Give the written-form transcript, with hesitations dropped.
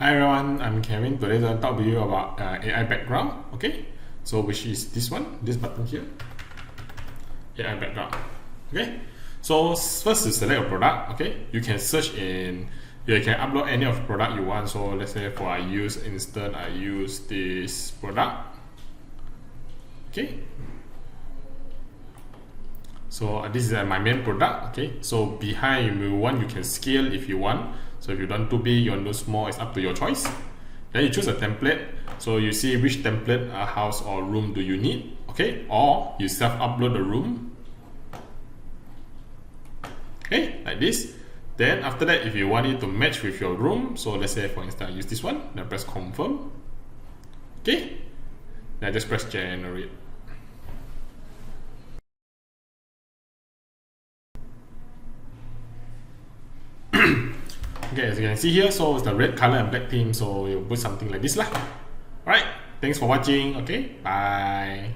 Hi everyone, I'm Kevin. Today I'm going to talk to you about AI background. Okay, so which is this one, this button here, AI background. Okay, so first to select a product. Okay, you can search in. You can upload any of the product you want. So let's say for I use this product. Okay, so this is my main product. Okay, so behind you can scale if you want. So if you don't too big, you want too small, it's up to your choice. Then you choose a template. So you see which template, house or room do you need. Okay, or you self-upload the room. Okay, like this. Then after that, if you want it to match with your room, so let's say for instance, I use this one, then press confirm. Okay, then I just press generate. Okay, as you can see here, so it's the red color and black theme, so you put something like this lah. Alright, thanks for watching. Okay, bye.